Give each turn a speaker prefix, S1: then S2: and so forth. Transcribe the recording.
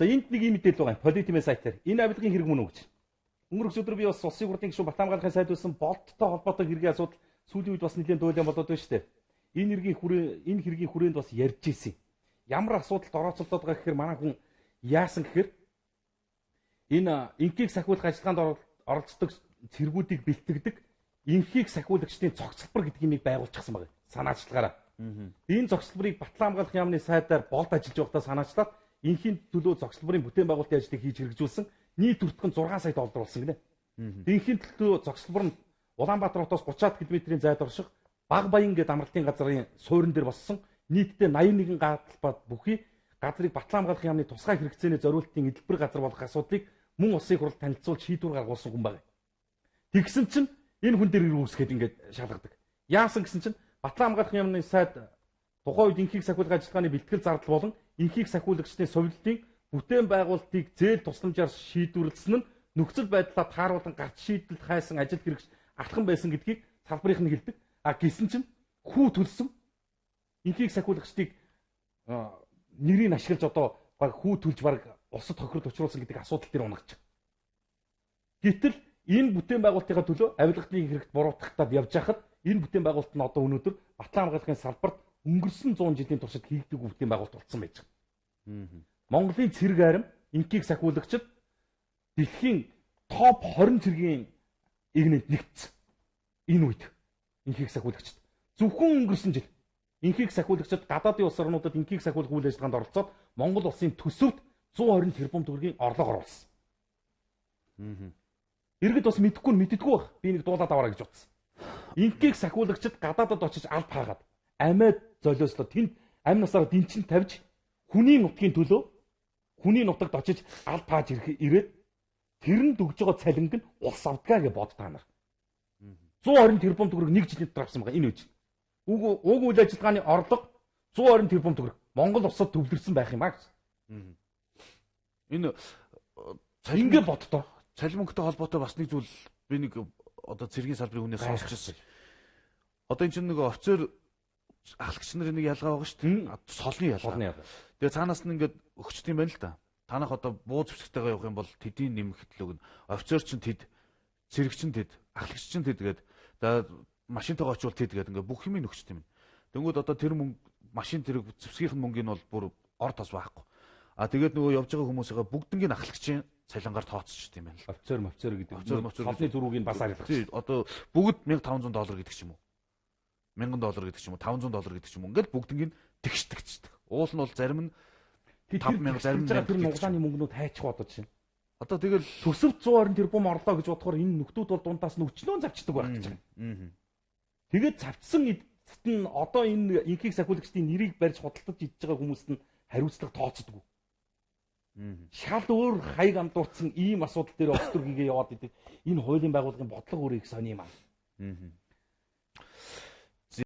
S1: За энд нэг юм мэдээлэл байгаа юм. Политимэ сайтаар. Энэ авилгын хэрэг мөн үү гэж. Өнгөрөх өдөр би бас улсын хурлын гишүүн Батлан хамгаалахын сайд байсан болттой холбоотой хэргийн асуудал сүүлийн үед бас нэлээд дуйлан болоод байна шүү дээ. Энэ хэргийн хүрээнд бас ярьж ирсэн. Ямар асуудалд орооцолдоод байгаа гэхээр манай хүн яасан гэхээр энэ инхийг сахиулах ажиллагаанд оролцдог цэргүүдийг бэлтгэдэг инхийг сахиулагчдын цогцлбор гэдэг юмыг байгуулчихсан байна. Санаачлагаараа. Энэ цогцлборыг Батлан хамгаалах яамны сайдаар болд ажиллаж байхдаа санаачлаад инхийн төлөө цогцлборын бүтээн байгуулалтын ажлыг хийж хэрэгжүүлсэн. Нийт төртгөн 6 сая доллар болсон гинэ. Инхийн төлөө цогцлбор нь Улаанбаатар хотоос 30 км-ийн зайд орших Баг Баян гэдэг амралтын газрын суурин дээр боссон. Нийтдээ 81 гаалбад бүхий газрыг Батлан хамгаалах яамны тусгай хэрэгцээний зориултын эдэлбэр газар болох асуудлыг мөн улсын хурал танилцуулж шийдвэр гаргуулсан хүн байна. Тэгсэн чинь энэ хүн дээр үүсгээд ингээд шалгадаг. Яасан гэсэн чинь Батлан хамгаалах яамны сайд тухайн үед инхийг сахиулах ажиллагааны бэлтгэл зардал болон инхийг сахиулагчдын совилтын бүтээн байгуулалтыг зээл тусламжаар шийдвэрлэсэн нь нөхцөл байдлаа тааруулан гарч шийдэлд хайсан ажил хэрэгч алхан байсан гэдгийг салбарынх нь хэлдэг. А гисэн чинь хүү төлсөн инхийг сахиулагчдыг нэрийг ашиглаж одоо хүү төлж баг улсад тохирол учруулсан гэдэг асуудал дээр унагч. Гэтэл энэ бүтээн байгуулалтынхаа төлөө авилгын хэрэгт буруутгахтаад явж хахад энэ бүтээн байгуулалт нь одоо өнөөдөр Батлан хамгаалахын салбарт өнгөрсөн 100 жилийн туршид хийгдэг бүтээн байгуулалт болсон байж байгаа. Монголын цэрэг арим инхийг сахиулагчид дэлхийн топ 20 цэргийн игнэнд нэгдсэн. Энэ үед инхийг сахиулагчид зөвхөн өнгөрсөн жил инхийг сахиулагчид гадаадын улс орнуудад инхийг сахиулах үйл ажиллагаанд оролцоод Монгол улсын төсөвт 120 тэрбум төгрөгийн орлого оруулсан. Иргэд бас мэдэхгүй байх. Би нэг дуулаад аваарай гэж бодсон. Инхийг сахиулагчид гадаадад очиж аль хаагаад амиад золиослоо тэнд амь насаараа дэнчин тавьж хүний нутгийн төлөө хүний нутагт очиж аль тааж ирээд тэр нь дүгж байгаа цалинг нь улс авдгаа гэж бод та нар. 120 тэрбум төгрөг нэг жилийн дотор авсан байгаа энэ үеж. Уг үйл ажиллагааны орлого 120 тэрбум төгрөг Монгол улсад төвлөрсөн байх юм аа гэж.
S2: Энэ
S1: ингээ боддоо.
S2: Цалинмөнгөтэй холбоотой бас нэг зүйл би нэг одоо цэргийн салбарын хүнээс сонсч ирсэн. Одоо энэ чинь нэг офицер ахлагч нарын нэг ялгаа байгаа шүү дээ. Солны ялгаа. Тэгээ цаанаас нь ингээд өгчт юм байна л да. Танах одоо буу зэвсэгтэйгээ явах юм бол тэдийн нэмэх хөтлөг нь офицер чинь тэд, цэрэг чинь тэд, ахлагч чинь тэд гээд машинтайгаа очивол тэд гээд ингээд бүх юмыг өгчт юм. Тэнгүүд одоо тэр мөнгө машин тэрэг зэвсгийнх нь мөнгөний бол бүр ор тос байхгүй. А тэгээд нөгөө явж байгаа хүмүүсээ бүгднийг ахлагчийн цалингаар тооцчихд юм байна л.
S1: Офицер гэдэг. Солны зөрүүгийг бас арилгах.
S2: Тий, одоо бүгд $1500 гэдэг ч юм уу. $1000 гэдэг ч юм уу, $500 гэдэг ч юм уу. Ингээд бүгднийг тэгшдэгчдэг. Уул нь бол зарим нь 5000 зарим нь
S1: тэр нуглааны мөнгнүүд хайчих бодож шин.
S2: Одоо тэгэл
S1: төсөвт 120 тэрбум орлоо гэж бодохоор энэ нөхдүүд бол дундаас нь өчнөө завчдаг байх гэж байна. Тэгээд завчсан эцэст нь одоо энэ инхийг сахиулагчдын нэрийг барьж худалдаж идж байгаа хүмүүст нь хариуцлага тооцдог. Шал өөр хаяг амдуурсан ийм асуудал дээр оцтор хийгээ яваад идэг. Энэ хуулийн байгууллагын бодлого өөрөө их сони юм аа.